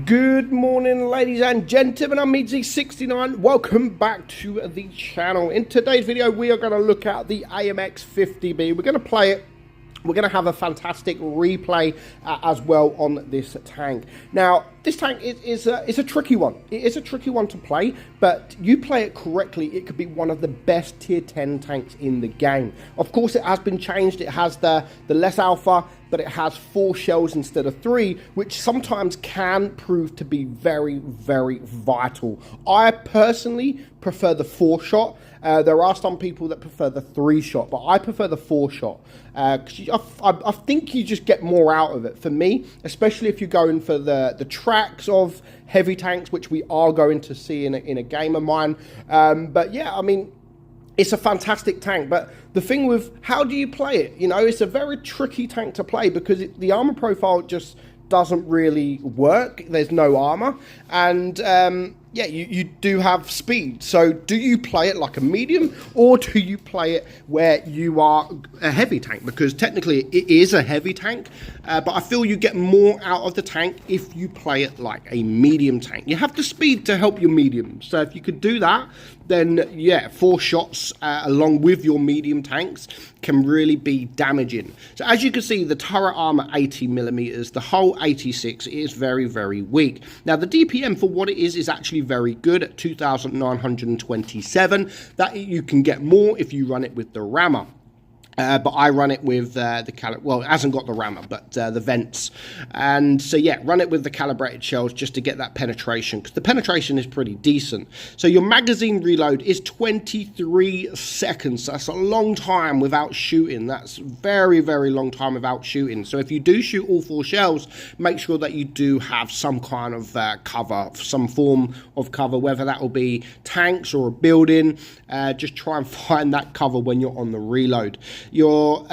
Good morning, ladies and gentlemen. I'm meadsy69. Welcome back to the channel. In today's video, we are going to look at the AMX 50B. We're going to play it. We're going to have a fantastic replay as well on this tank. Now, this tank is a tricky one. It is a tricky one to play, but you play it correctly, it could be one of the best tier 10 tanks in the game. Of course, it has been changed. It has the less alpha, but it has 4 shells instead of 3, which sometimes can prove to be very, very vital. I personally prefer the 4-shot. There are some people that prefer the 3-shot, but I prefer the 4-shot. I think you just get more out of it. For me, especially if you're going for the tracks of heavy tanks, which we are going to see in a game of mine. But yeah, I mean, it's a fantastic tank, but the thing with how do you play it? You know, it's a very tricky tank to play because the armor profile just doesn't really work. There's no armor, and yeah, you do have speed. So do you play it like a medium, or do you play it where you are a heavy tank? Because technically it is a heavy tank, but I feel you get more out of the tank if you play it like a medium tank. You have the speed to help your medium. So if you could do that, then yeah, 4 shots along with your medium tanks can really be damaging. So as you can see, the turret armor 80mm, the hull 86, is very, very weak. Now the DPM for what it is actually very good at 2,927. That you can get more if you run it with the rammer. But I run it with well, it hasn't got the rammer, but the vents. And so, yeah, run it with the calibrated shells just to get that penetration, because the penetration is pretty decent. So your magazine reload is 23 seconds. That's a long time without shooting. That's very, very long time without shooting. So if you do shoot all 4 shells, make sure that you do have some kind of cover, some form of cover, whether that will be tanks or a building. Just try and find that cover when you're on the reload. Your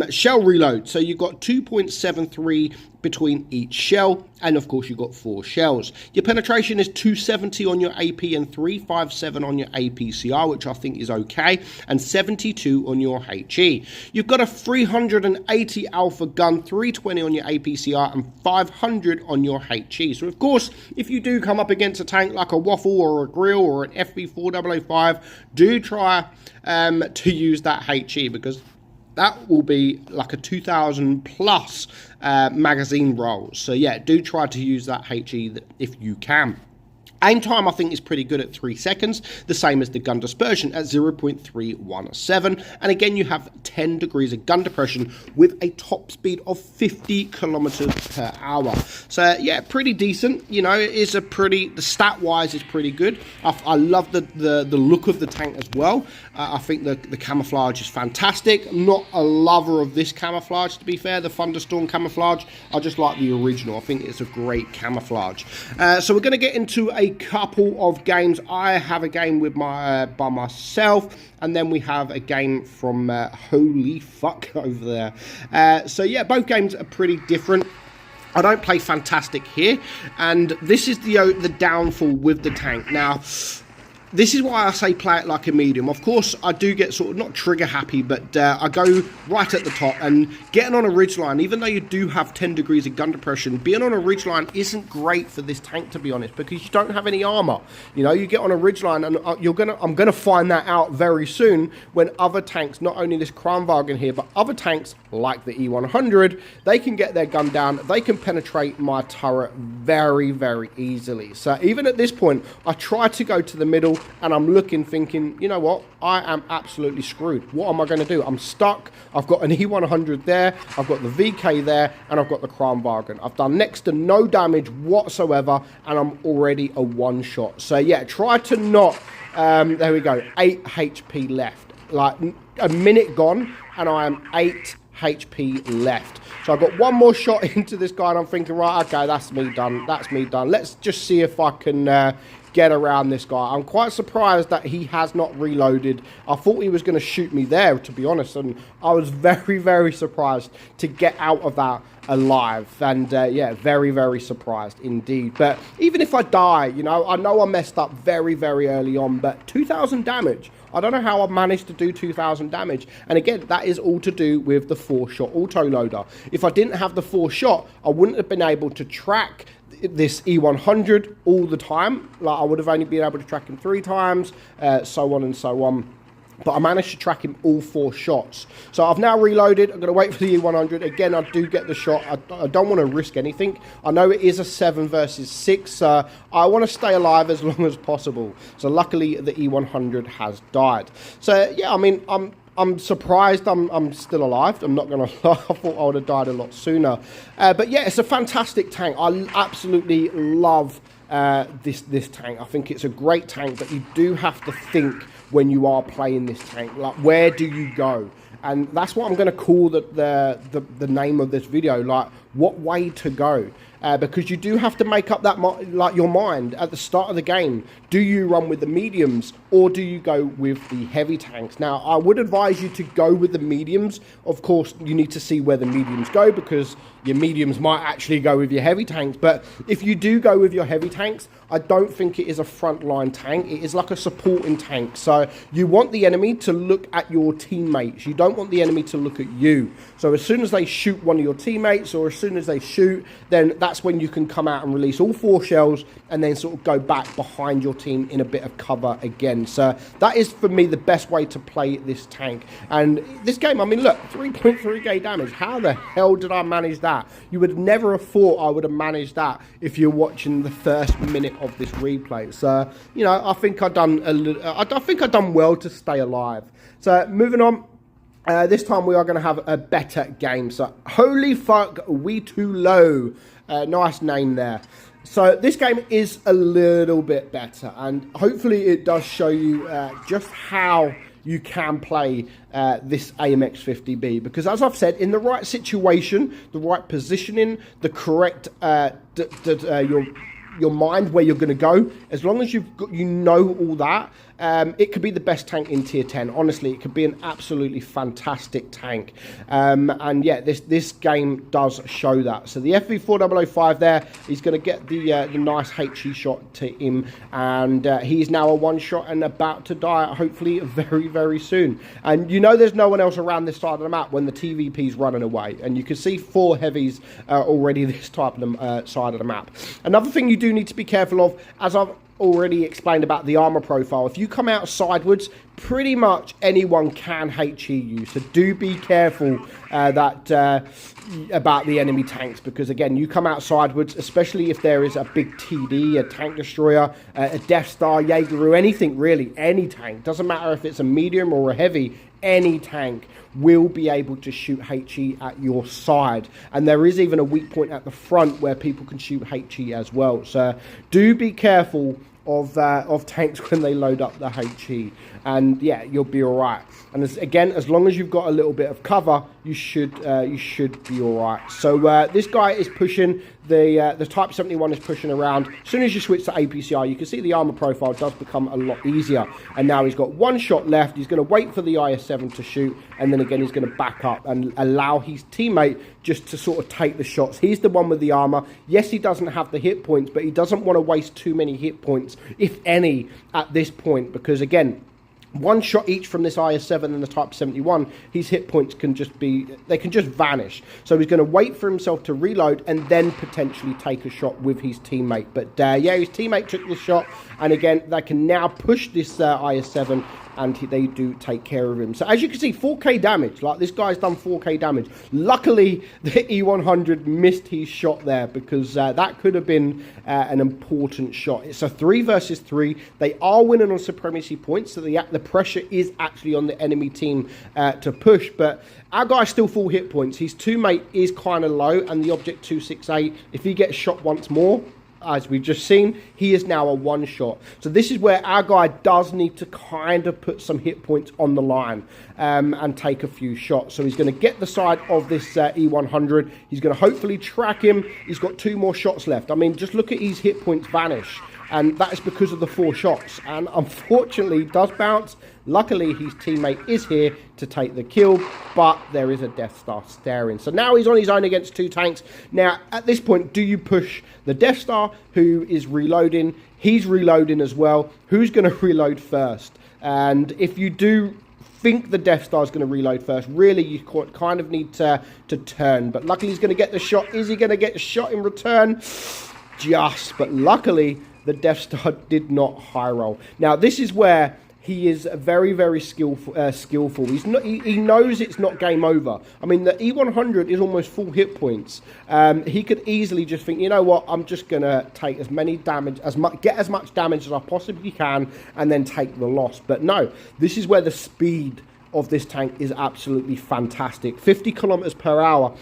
shell reload, so you've got 2.73 between each shell, and of course you've got 4 shells. Your penetration is 270 on your AP and 357 on your APCR, which I think is okay, and 72 on your HE. You've got a 380 alpha gun, 320 on your APCR and 500 on your HE. So of course, if you do come up against a tank like a Waffle or a Grill or an FB4005, do try to use that HE, because that will be like a 2,000 plus magazine roll. So yeah, do try to use that HE if you can. Aim time, I think, is pretty good at 3 seconds, the same as the gun dispersion at 0.317. And again, you have 10 degrees of gun depression with a top speed of 50 kilometers per hour. So yeah, pretty decent. You know, it is the stat-wise is pretty good. I love the look of the tank as well. I think the camouflage is fantastic. I'm not a lover of this camouflage, to be fair, the Thunderstorm camouflage. I just like the original. I think it's a great camouflage. So we're going to get into a couple of games. I have a game with by myself, and then we have a game from holy fuck over there. So yeah, both games are pretty different. I don't play fantastic here, and this is the downfall with the tank. Now, this is why I say play it like a medium. Of course, I do get sort of not trigger happy, but I go right at the top, and getting on a ridgeline, even though you do have 10 degrees of gun depression, being on a ridgeline isn't great for this tank, to be honest, because you don't have any armor. You know, you get on a ridgeline, and I'm gonna find that out very soon when other tanks, not only this Kranwagen here, but other tanks like the E100, they can get their gun down, they can penetrate my turret very, very easily. So even at this point, I try to go to the middle, and I'm looking, thinking, you know what, I am absolutely screwed. What am I going to do? I'm stuck. I've got an E100 there, I've got the VK there, and I've got the Kranwagen. I've done next to no damage whatsoever, and I'm already a 1-shot. So yeah, try to not, there we go, 8 HP left. Like a minute gone, and I am 8 HP left. So I've got 1 more shot into this guy, and I'm thinking, right, okay, that's me done. That's me done. Let's just see if I can get around this guy. I'm quite surprised that he has not reloaded. I thought he was going to shoot me there, to be honest, and I was very, very surprised to get out of that alive. And yeah, very, very surprised indeed. But even if I die, you know I messed up very, very early on, but 2,000 damage. I don't know how I managed to do 2,000 damage. And again, that is all to do with the 4-shot autoloader. If I didn't have the 4-shot, I wouldn't have been able to track this E100 all the time. Like, I would have only been able to track him 3 times, so on and so on. But I managed to track him all 4 shots. So I've now reloaded. I'm going to wait for the E100. Again, I do get the shot. I don't want to risk anything. I know it is a 7 versus 6. So I want to stay alive as long as possible. So luckily, the E100 has died. So yeah, I mean, I'm surprised I'm still alive. I'm not going to lie. I thought I would have died a lot sooner. But yeah, it's a fantastic tank. I absolutely love this tank. I think it's a great tank, but you do have to think when you are playing this tank, like, where do you go? And that's what I'm going to call the name of this video, like, what way to go. Because you do have to make up that your mind at the start of the game. Do you run with the mediums or do you go with the heavy tanks? Now, I would advise you to go with the mediums. Of course, you need to see where the mediums go, because your mediums might actually go with your heavy tanks. But if you do go with your heavy tanks, I don't think it is a frontline tank. It is like a supporting tank. So you want the enemy to look at your teammates. You don't want the enemy to look at you. So as soon as they shoot one of your teammates, or as soon as they shoot, then that's when you can come out and release all 4 shells and then sort of go back behind your team in a bit of cover again. So that is, for me, the best way to play this tank. And this game, I mean, look, 3.3k damage. How the hell did I manage that? You would never have thought I would have managed that if you're watching the first minute of this replay. So, you know, I think I've done well to stay alive. So moving on. This time we are going to have a better game. So, holy fuck, we too low. Nice name there. So, this game is a little bit better. And hopefully it does show you just how you can play this AMX-50B. Because as I've said, in the right situation, the right positioning, the correct your mind where you're going to go, as long as you know all that, it could be the best tank in tier 10. Honestly, it could be an absolutely fantastic tank. And yeah, this game does show that. So the FV4005 there, he's going to get the nice HE shot to him, and he's now a 1-shot and about to die, hopefully very, very soon. And you know there's no one else around this side of the map when the TVP's running away, and you can see 4 heavies already this type of side of the map. Another thing you do need to be careful of, as I've already explained about the armor profile, if you come out sideways, pretty much anyone can HE you. So do be careful about the enemy tanks, because again, you come out sideways, especially if there is a big TD, a tank destroyer, a Death Star, Jaeger, anything really, any tank, doesn't matter if it's a medium or a heavy, any tank will be able to shoot HE at your side. And there is even a weak point at the front where people can shoot HE as well. So do be careful of tanks when they load up the HE, and yeah, you'll be all right. And as long as you've got a little bit of cover, you should be all right. So this guy is pushing the Type 71 is pushing around. As soon as you switch to APCR, you can see the armor profile does become a lot easier. And now he's got 1 shot left. He's going to wait for the IS-7 to shoot, and then again he's going to back up and allow his teammate just to sort of take the shots. He's the one with the armor. Yes, he doesn't have the hit points, but he doesn't want to waste too many hit points, if any, at this point, because again, 1 shot each from this IS-7 and the Type 71, his hit points can just vanish. So he's going to wait for himself to reload and then potentially take a shot with his teammate. But yeah, his teammate took the shot, and again, they can now push this IS-7, and they do take care of him. So as you can see, 4k damage. Like, this guy's done 4k damage. Luckily, the E100 missed his shot there, because that could have been an important shot. It's a 3 versus 3. They are winning on supremacy points, so the pressure is actually on the enemy team to push. But our guy's still full hit points. His teammate is kind of low, and the Object 268, if he gets shot once more, as we've just seen, he is now a 1-shot. So this is where our guy does need to kind of put some hit points on the line and take a few shots. So he's going to get the side of this E100. He's going to hopefully track him. He's got 2 more shots left. I mean, just look at his hit points vanish. And that is because of the 4 shots. And unfortunately, it does bounce. Luckily, his teammate is here to take the kill, but there is a Death Star staring. So now he's on his own against 2 tanks. Now, at this point, do you push the Death Star, who is reloading? He's reloading as well. Who's going to reload first? And if you do think the Death Star is going to reload first, really, you kind of need to turn. But luckily, he's going to get the shot. Is he going to get a shot in return? just, but luckily the Death Star did not high roll. Now this is where he is very, very skillful. He knows it's not game over. I mean, the E100 is almost full hit points. He could easily just think, you know what, I'm just going to take as many damage, get as much damage as I possibly can, and then take the loss. But no, this is where the speed of this tank is absolutely fantastic. 50 kilometers per hour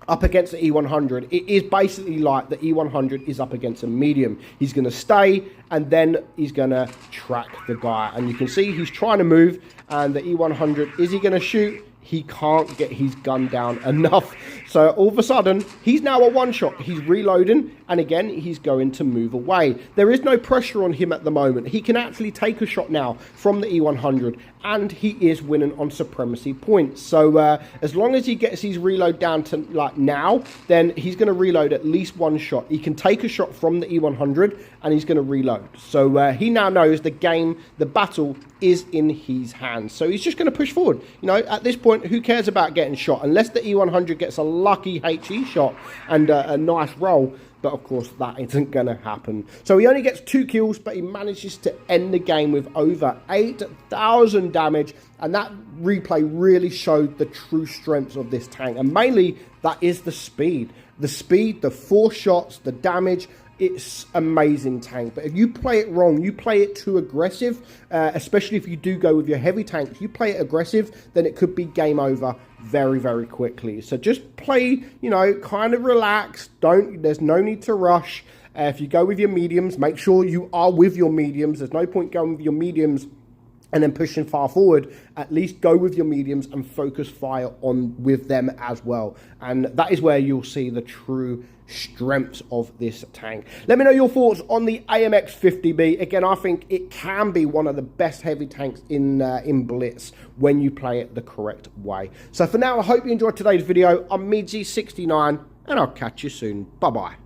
up against the E100. It is basically like the E100 is up against a medium. He's going to stay, and then he's going to track the guy. And you can see he's trying to move, and the E100, is he going to shoot? He can't get his gun down enough. So all of a sudden, he's now a one-shot. He's reloading, and again, he's going to move away. There is no pressure on him at the moment. He can actually take a shot now from the E100, and he is winning on supremacy points. So as long as he gets his reload down to like now, then he's going to reload at least one shot. He can take a shot from the E100, and he's going to reload. So he now knows the game, the battle is in his hands. So he's just going to push forward. You know, at this point, who cares about getting shot? Unless the E100 gets a lucky HE shot and a nice roll. But of course, that isn't going to happen. So he only gets 2 kills, but he manages to end the game with over 8,000 damage. And that replay really showed the true strengths of this tank. And mainly, that is the speed. The speed, the 4 shots, the damage. It's amazing tank. But if you play it wrong, you play it too aggressive, especially if you do go with your heavy tanks, you play it aggressive, then it could be game over very, very quickly. So just play, you know, kind of relax. There's no need to rush. If you go with your mediums, make sure you are with your mediums. There's no point going with your mediums and then pushing far forward. At least go with your mediums and focus fire on with them as well. And that is where you'll see the true strengths of this tank. Let me know your thoughts on the AMX 50B. Again, I think it can be one of the best heavy tanks in Blitz when you play it the correct way. So for now, I hope you enjoyed today's video. I'm meadsy69, and I'll catch you soon. Bye-bye.